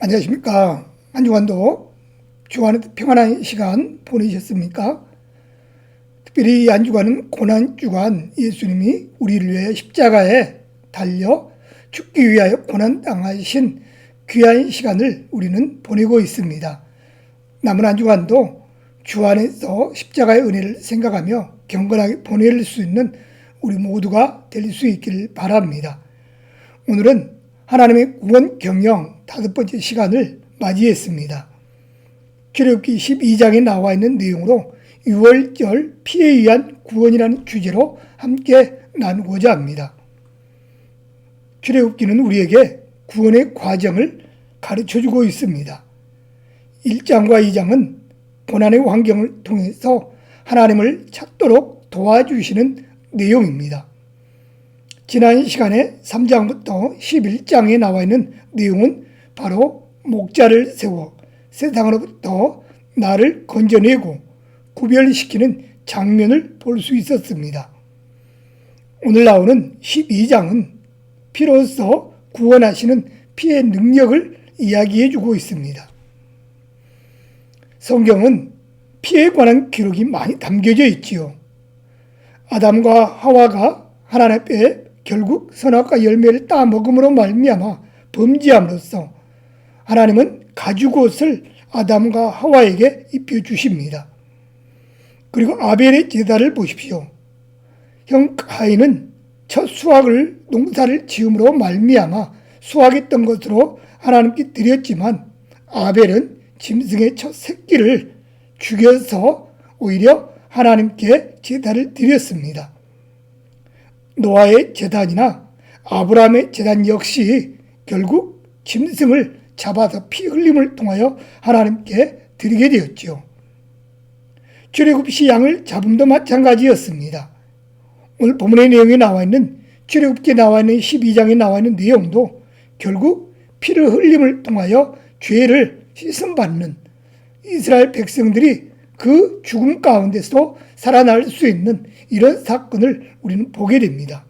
안녕하십니까. 한 주간도 주안의 평안한 시간 보내셨습니까? 특별히 이 한 주간은 고난주간, 예수님이 우리를 위해 십자가에 달려 죽기 위하여 고난당하신 귀한 시간을 우리는 보내고 있습니다. 남은 한 주간도 주 안에서 십자가의 은혜를 생각하며 경건하게 보낼 수 있는 우리 모두가 될 수 있기를 바랍니다. 오늘은 하나님의 구원 경영 5번째 시간을 맞이했습니다. 출애굽기 12장에 나와 있는 내용으로 6월절 피에 의한 구원이라는 주제로 함께 나누고자 합니다. 출애굽기는 우리에게 구원의 과정을 가르쳐주고 있습니다. 1장과 2장은 고난의 환경을 통해서 하나님을 찾도록 도와주시는 내용입니다. 지난 시간에 3장부터 11장에 나와 있는 내용은 바로 목자를 세워 세상으로부터 나를 건져내고 구별시키는 장면을 볼 수 있었습니다. 오늘 나오는 12장은 피로써 구원하시는 피의 능력을 이야기해주고 있습니다. 성경은 피에 관한 기록이 많이 담겨져 있지요. 아담과 하와가 하나님 앞에 결국 선악과 열매를 따먹음으로 말미암아 범죄함으로써 하나님은 가죽옷을 아담과 하와에게 입혀주십니다. 그리고 아벨의 제사를 보십시오. 형 가인은 첫 수확을 농사를 지음으로 말미암아 수확했던 것으로 하나님께 드렸지만 아벨은 짐승의 첫 새끼를 죽여서 오히려 하나님께 제사를 드렸습니다. 노아의 제단이나 아브라함의 제단 역시 결국 짐승을 잡아서 피 흘림을 통하여 하나님께 드리게 되었죠. 출애굽시 양을 잡음도 마찬가지였습니다. 오늘 본문의 내용에 나와 있는 출애굽기에 나와 있는 12장에 나와 있는 내용도 결국 피를 흘림을 통하여 죄를 씻음받는 이스라엘 백성들이 그 죽음 가운데서 살아날 수 있는 이런 사건을 우리는 보게 됩니다.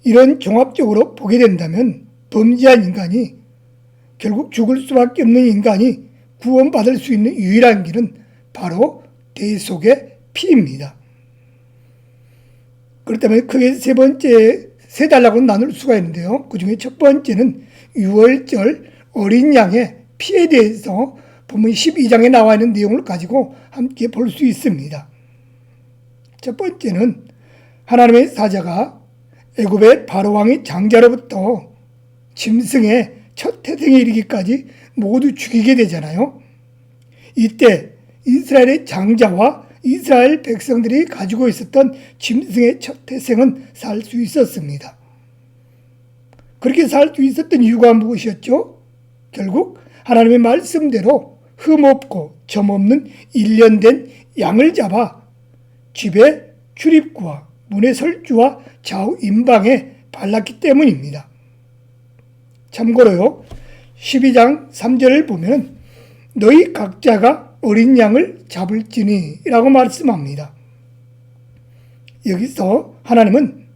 이런 종합적으로 보게 된다면 범죄한 인간이 결국 죽을 수밖에 없는 인간이 구원받을 수 있는 유일한 길은 바로 대속의 피입니다. 그렇다면 크게 세 달락으로 나눌 수가 있는데요. 그 중에 첫 번째는 6월절 어린 양의 피에 대해서 본문 12장에 나와 있는 내용을 가지고 함께 볼 수 있습니다. 첫 번째는 하나님의 사자가 애굽의 바로왕의 장자로부터 짐승의 첫 태생에 이르기까지 모두 죽이게 되잖아요. 이때 이스라엘의 장자와 이스라엘 백성들이 가지고 있었던 짐승의 첫 태생은 살 수 있었습니다. 그렇게 살 수 있었던 이유가 무엇이었죠? 결국 하나님의 말씀대로 흠없고 점없는 일련된 양을 잡아 집의 출입구와 문의 설주와 좌우 임방에 발랐기 때문입니다. 참고로요, 12장 3절을 보면 너희 각자가 어린 양을 잡을지니 라고 말씀합니다. 여기서 하나님은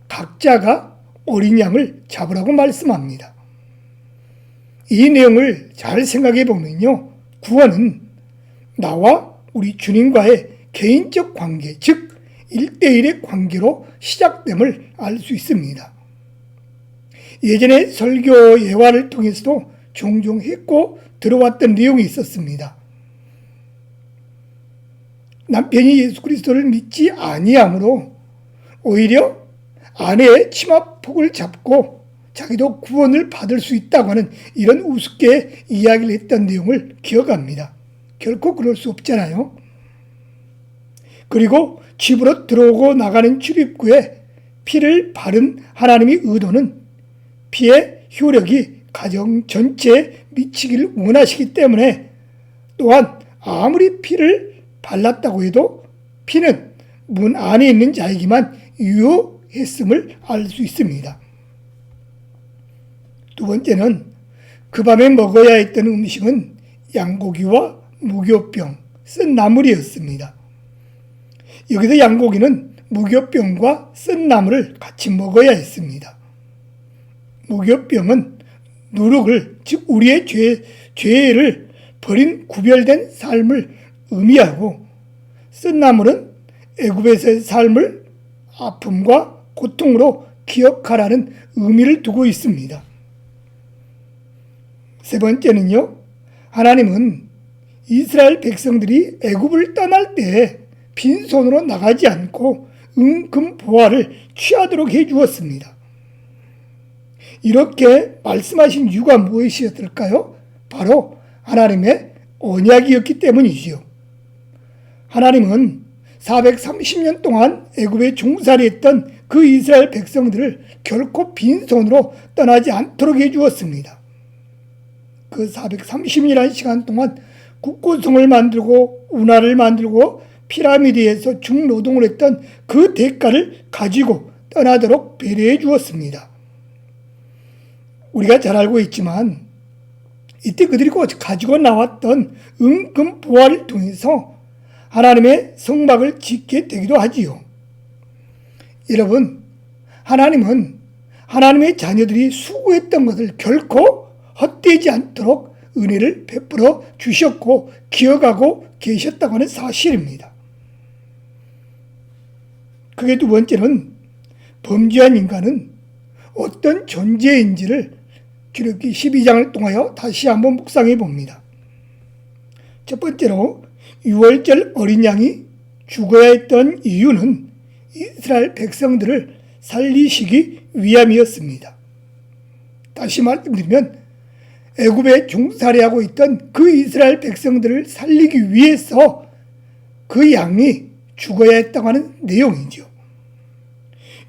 각자가 어린 양을 잡으라고 말씀합니다. 이 내용을 잘 생각해 보면요, 구원은 나와 우리 주님과의 개인적 관계, 즉 1대1의 관계로 시작됨을 알 수 있습니다. 예전에 설교 예화를 통해서도 종종 했고 들어왔던 내용이 있었습니다. 남편이 예수 그리스도를 믿지 아니하므로 오히려 아내의 치마폭을 잡고 자기도 구원을 받을 수 있다고 하는 이런 우습게 이야기를 했던 내용을 기억합니다. 결코 그럴 수 없잖아요. 그리고 집으로 들어오고 나가는 출입구에 피를 바른 하나님의 의도는 피의 효력이 가정 전체에 미치기를 원하시기 때문에 또한 아무리 피를 발랐다고 해도 피는 문 안에 있는 자에게만 유효했음을 알 수 있습니다. 두 번째는 그 밤에 먹어야 했던 음식은 양고기와 무교병, 쓴 나물이었습니다. 여기서 양고기는 무교병과 쓴 나물을 같이 먹어야 했습니다. 무교병은 누룩을, 즉 우리의 죄를 버린 구별된 삶을 의미하고, 쓴나물은 애굽에서의 삶을 아픔과 고통으로 기억하라는 의미를 두고 있습니다. 세 번째는요, 하나님은 이스라엘 백성들이 애굽을 떠날 때 빈손으로 나가지 않고 은금보화를 취하도록 해주었습니다. 이렇게 말씀하신 이유가 무엇이었을까요? 바로 하나님의 언약이었기 때문이지요. 하나님은 430년 동안 애굽에 종살이했던 그 이스라엘 백성들을 결코 빈손으로 떠나지 않도록 해주었습니다. 그 430년이라는 시간 동안 국고성을 만들고 운하를 만들고 피라미드에서 중노동을 했던 그 대가를 가지고 떠나도록 배려해 주었습니다. 우리가 잘 알고 있지만 이때 그들이 가지고 나왔던 은금보화를 통해서 하나님의 성막을 짓게 되기도 하지요. 여러분, 하나님은 하나님의 자녀들이 수고했던 것을 결코 헛되지 않도록 은혜를 베풀어 주셨고 기억하고 계셨다고 하는 사실입니다. 그게 두 번째는 범죄한 인간은 어떤 존재인지를 출애굽기 12장을 통하여 다시 한번 묵상해 봅니다. 첫 번째로 유월절 어린 양이 죽어야 했던 이유는 이스라엘 백성들을 살리시기 위함이었습니다. 다시 말씀드리면 애굽에 종살이하고 있던 그 이스라엘 백성들을 살리기 위해서 그 양이 죽어야 했다고 하는 내용이죠.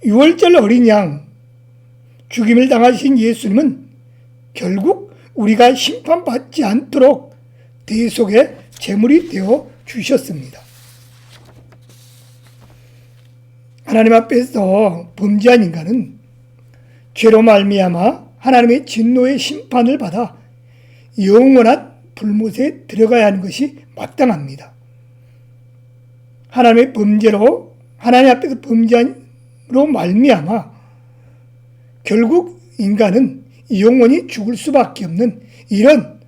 유월절 어린 양, 죽임을 당하신 예수님은 결국 우리가 심판받지 않도록 대속의 제물이 되어 주셨습니다. 하나님 앞에서 범죄한 인간은 죄로 말미암아 하나님의 진노의 심판을 받아 영원한 불못에 들어가야 하는 것이 마땅합니다. 하나님의 범죄로 하나님 앞에서 범죄로 말미암아 결국 인간은 영원히 죽을 수밖에 없는 이런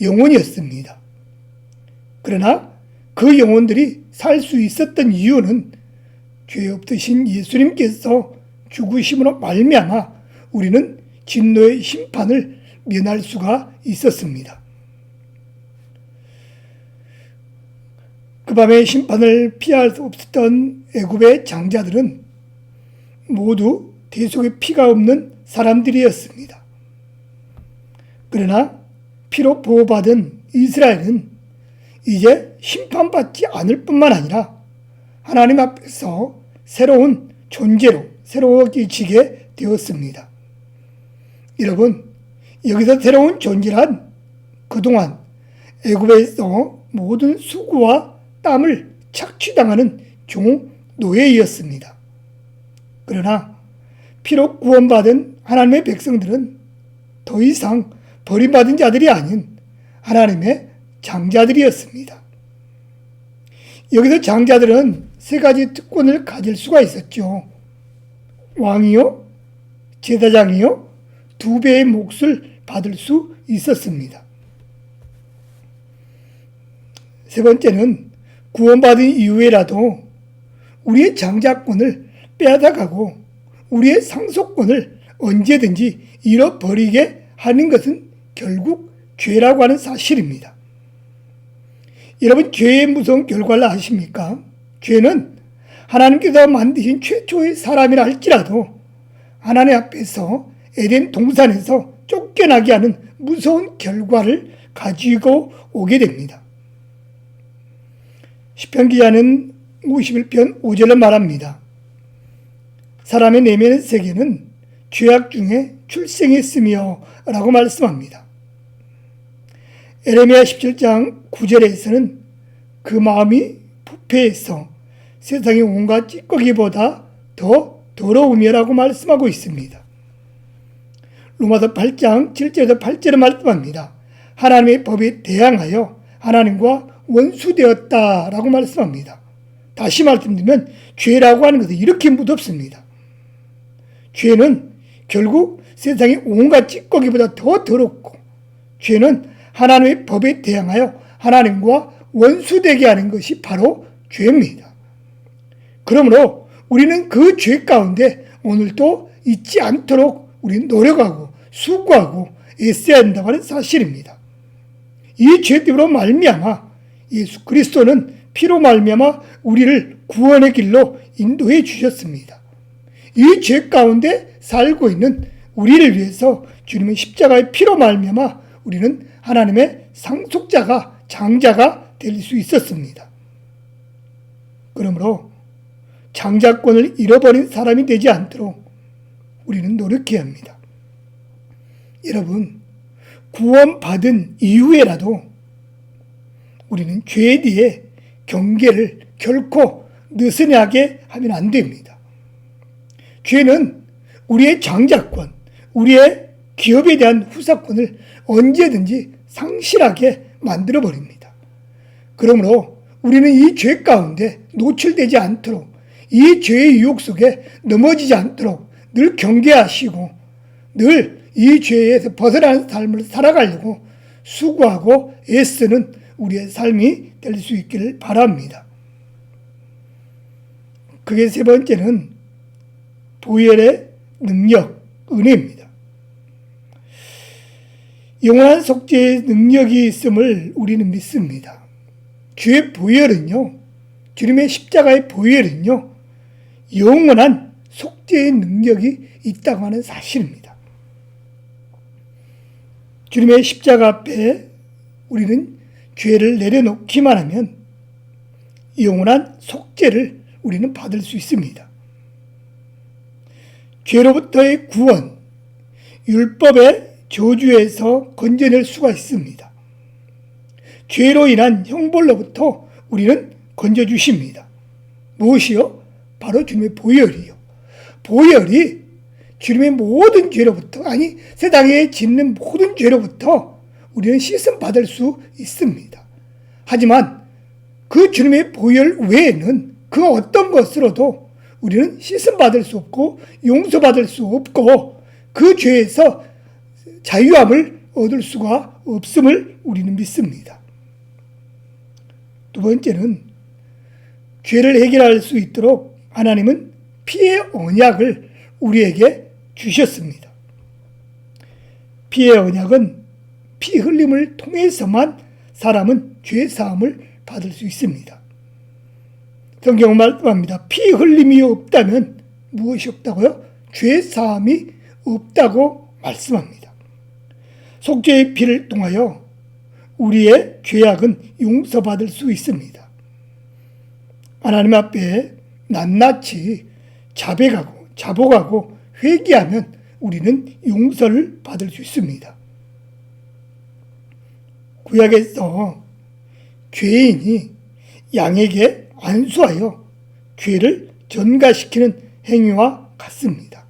영혼이었습니다. 그러나 그 영혼들이 살 수 있었던 이유는 죄 없으신 예수님께서 죽으심으로 말미암아 우리는 진노의 심판을 면할 수가 있었습니다. 그 밤의 심판을 피할 수 없었던 애굽의 장자들은 모두 대속의 피가 없는 사람들이었습니다. 그러나 피로 보호받은 이스라엘은 이제 심판받지 않을 뿐만 아니라 하나님 앞에서 새로운 존재로 새로워지게 되었습니다. 여러분, 여기서 새로운 존재란 그동안 애굽에서 모든 수고와 땀을 착취당하는 종 노예였습니다. 그러나 피로 구원받은 하나님의 백성들은 더 이상 버림받은 자들이 아닌 하나님의 장자들이었습니다. 여기서 장자들은 세 가지 특권을 가질 수가 있었죠. 왕이요, 제사장이요, 2배의 몫을 받을 수 있었습니다. 세 번째는 구원받은 이후에라도 우리의 장자권을 빼앗아가고 우리의 상속권을 언제든지 잃어버리게 하는 것은 결국 죄라고 하는 사실입니다. 여러분, 죄의 무서운 결과를 아십니까? 죄는 하나님께서 만드신 최초의 사람이라 할지라도 하나님 앞에서 에덴 동산에서 쫓겨나게 하는 무서운 결과를 가지고 오게 됩니다. 시편 기자는 51편 5절을 말합니다. 사람의 내면의 세계는 죄악 중에 출생했으며 라고 말씀합니다. 에레미야 17장 9절에서는 그 마음이 부패해서 세상의 온갖 찌꺼기보다 더 더러우며 라고 말씀하고 있습니다. 로마서 8장 7절에서 8절을 말씀합니다. 하나님의 법에 대항하여 하나님과 원수되었다 라고 말씀합니다. 다시 말씀드리면 죄라고 하는 것은 이렇게 무섭습니다. 죄는 결국 세상의 온갖 찌꺼기보다 더 더럽고, 죄는 하나님의 법에 대항하여 하나님과 원수되게 하는 것이 바로 죄입니다. 그러므로 우리는 그 죄 가운데 오늘도 잊지 않도록 우리는 노력하고 수고하고 애써야 한다고 하는 사실입니다. 이 죄 때문에 말미암아 예수 그리스도는 피로 말미암아 우리를 구원의 길로 인도해 주셨습니다. 이 죄 가운데 살고 있는 우리를 위해서 주님의 십자가의 피로 말미암아 우리는 하나님의 상속자가 장자가 될 수 있었습니다. 그러므로 장자권을 잃어버린 사람이 되지 않도록 우리는 노력해야 합니다. 여러분, 구원받은 이후에라도 우리는 죄에 대해 경계를 결코 느슨하게 하면 안 됩니다. 죄는 우리의 장자권, 우리의 기업에 대한 후사권을 언제든지 상실하게 만들어버립니다. 그러므로 우리는 이 죄 가운데 노출되지 않도록, 이 죄의 유혹 속에 넘어지지 않도록 늘 경계하시고 늘 이 죄에서 벗어나는 삶을 살아가려고 수고하고 애쓰는 우리의 삶이 될 수 있기를 바랍니다. 그게 세 번째는 보혈의 능력, 은혜입니다. 영원한 속죄의 능력이 있음을 우리는 믿습니다. 주의 보혈은요, 주님의 십자가의 보혈은요, 영원한 속죄의 능력이 있다고 하는 사실입니다. 주님의 십자가 앞에 우리는 죄를 내려놓기만 하면 영원한 속죄를 우리는 받을 수 있습니다. 죄로부터의 구원, 율법의 저주에서 건져낼 수가 있습니다. 죄로 인한 형벌로부터 우리는 건져주십니다. 무엇이요? 바로 주님의 보혈이요. 보혈이 주님의 모든 죄로부터, 아니 세상에 짓는 모든 죄로부터 우리는 씻음 받을 수 있습니다. 하지만 그 주님의 보혈 외에는 그 어떤 것으로도 우리는 씻음 받을 수 없고 용서받을 수 없고 그 죄에서 자유함을 얻을 수가 없음을 우리는 믿습니다. 두 번째는 죄를 해결할 수 있도록 하나님은 피의 언약을 우리에게 주셨습니다. 피의 언약은 피 흘림을 통해서만 사람은 죄 사함을 받을 수 있습니다. 성경은 말씀합니다. 피 흘림이 없다면 무엇이 없다고요? 죄 사함이 없다고 말씀합니다. 속죄의 피를 통하여 우리의 죄악은 용서받을 수 있습니다. 하나님 앞에 낱낱이 자복하고 회개하면 우리는 용서를 받을 수 있습니다. 구약에서 죄인이 양에게 안수하여 죄를 전가시키는 행위와 같습니다.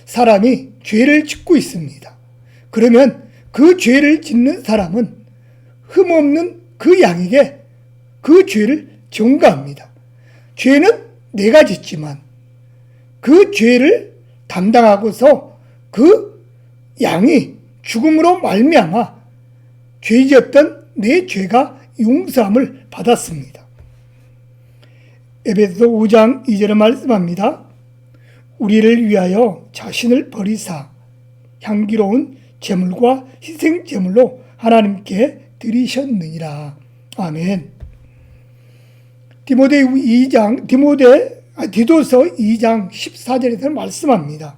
사람이 죄를 짓고 있습니다. 그러면 그 죄를 짓는 사람은 흠없는 그 양에게 그 죄를 전가합니다. 죄는 내가 짓지만 그 죄를 담당하고서 그 양이 죽음으로 말미암아 죄 지었던 내 죄가 용서함을 받았습니다. 에베소 5장 2절에 말씀합니다. 우리를 위하여 자신을 버리사 향기로운 제물과 희생 제물로 하나님께 드리셨느니라. 아멘. 디도서 2장 14절에서 말씀합니다.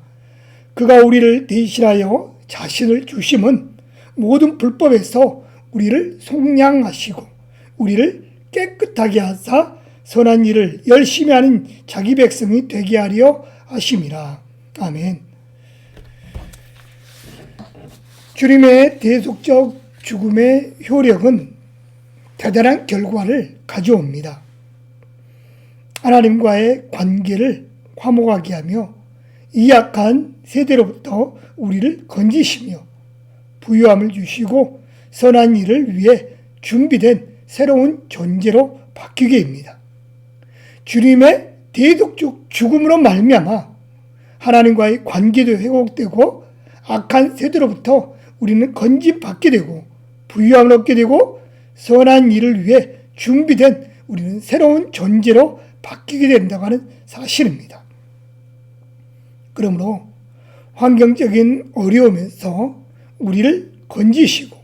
그가 우리를 대신하여 자신을 주심은 모든 불법에서 우리를 속량하시고 우리를 깨끗하게 하사 선한 일을 열심히 하는 자기 백성이 되게 하려 하심이라. 아멘. 주님의 대속적 죽음의 효력은 대단한 결과를 가져옵니다. 하나님과의 관계를 화목하게 하며 이 약한 세대로부터 우리를 건지시며 부유함을 주시고 선한 일을 위해 준비된 새로운 존재로 바뀌게 합니다. 주님의 대속적 죽음으로 말미암아 하나님과의 관계도 회복되고 악한 세대로부터 우리는 건진받게 되고 부유함을 얻게 되고 선한 일을 위해 준비된 우리는 새로운 존재로 바뀌게 된다고 하는 사실입니다. 그러므로 환경적인 어려움에서 우리를 건지시고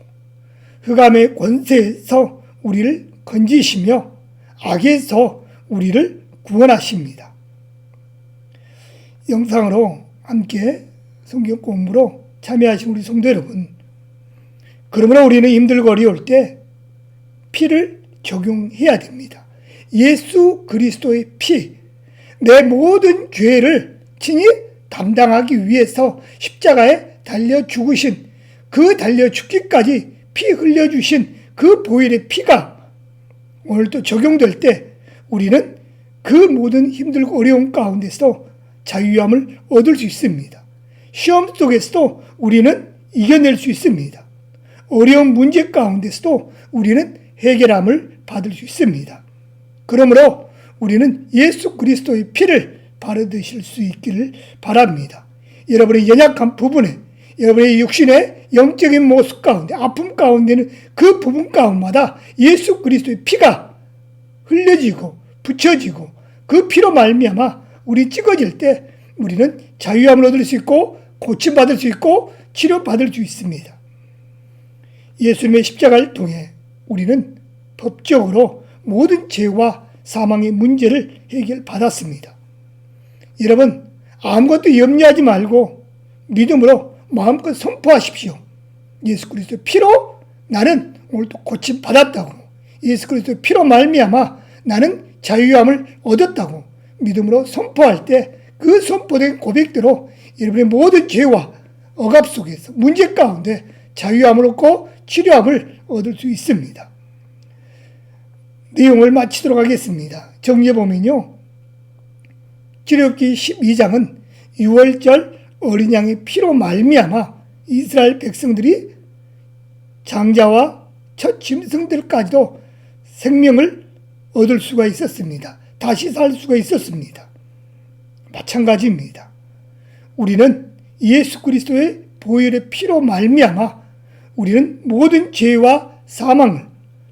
흑암의 권세에서 우리를 건지시며 악에서 우리를 구원하십니다. 영상으로 함께 성경 공부로 참여하신 우리 성도 여러분, 그러므로 우리는 힘들고 어려울 때 피를 적용해야 됩니다. 예수 그리스도의 피, 내 모든 죄를 친히 담당하기 위해서 십자가에 달려 죽으신, 그 달려 죽기까지 피 흘려주신 그 보혈의 피가 오늘도 적용될 때 우리는 그 모든 힘들고 어려운 가운데서 자유함을 얻을 수 있습니다. 시험 속에서도 우리는 이겨낼 수 있습니다. 어려운 문제 가운데서도 우리는 해결함을 받을 수 있습니다. 그러므로 우리는 예수 그리스도의 피를 받으실 수 있기를 바랍니다. 여러분의 연약한 부분에, 여러분의 육신의 영적인 모습 가운데, 아픔 가운데는 그 부분 가운데마다 예수 그리스도의 피가 흘려지고 붙여지고 그 피로 말미암아 우리 찍어질 때 우리는 자유함을 얻을 수 있고 고침받을 수 있고 치료받을 수 있습니다. 예수님의 십자가를 통해 우리는 법적으로 모든 죄와 사망의 문제를 해결받았습니다. 여러분, 아무것도 염려하지 말고 믿음으로 마음껏 선포하십시오. 예수 그리스도의 피로 나는 오늘도 고침받았다고, 예수 그리스도의 피로 말미암아 나는 자유함을 얻었다고 믿음으로 선포할 때 그 선포된 고백대로 여러분의 모든 죄와 억압 속에서 문제 가운데 자유함을 얻고 치료함을 얻을 수 있습니다. 내용을 마치도록 하겠습니다. 정리해 보면요, 출애굽기 12장은 6월절 어린 양의 피로 말미암아 이스라엘 백성들이 장자와 첫 짐승들까지도 생명을 얻을 수가 있었습니다. 다시 살 수가 있었습니다. 마찬가지입니다. 우리는 예수 그리스도의 보혈의 피로 말미암아 우리는 모든 죄와 사망을,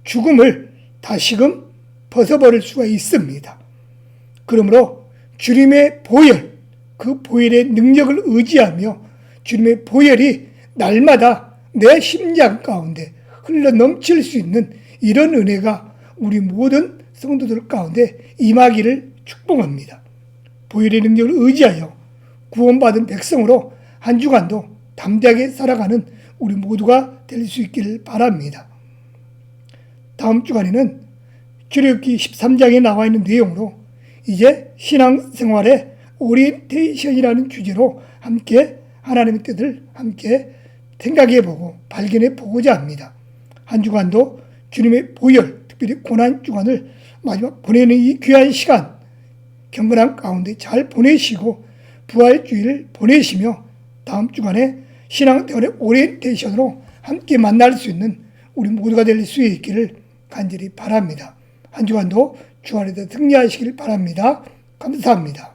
죽음을 다시금 벗어버릴 수가 있습니다. 그러므로 주님의 보혈, 그 보혈의 능력을 의지하며 주님의 보혈이 날마다 내 심장 가운데 흘러 넘칠 수 있는 이런 은혜가 우리 모든 성도들 가운데 임하기를 축복합니다. 보혈의 능력을 의지하여 구원받은 백성으로 한 주간도 담대하게 살아가는 우리 모두가 될 수 있기를 바랍니다. 다음 주간에는 출애굽기 13장에 나와 있는 내용으로 이제 신앙생활의 오리엔테이션이라는 주제로 함께 하나님의 뜻을 함께 생각해보고 발견해보고자 합니다. 한 주간도 주님의 보혈, 특별히 고난주간을 마지막 보내는 이 귀한 시간 경건한 가운데 잘 보내시고 부활주의를 보내시며 다음 주간에 신앙생활의 오리엔테이션으로 함께 만날 수 있는 우리 모두가 될 수 있기를 간절히 바랍니다. 한 주간도 주 안에서 승리하시길 바랍니다. 감사합니다.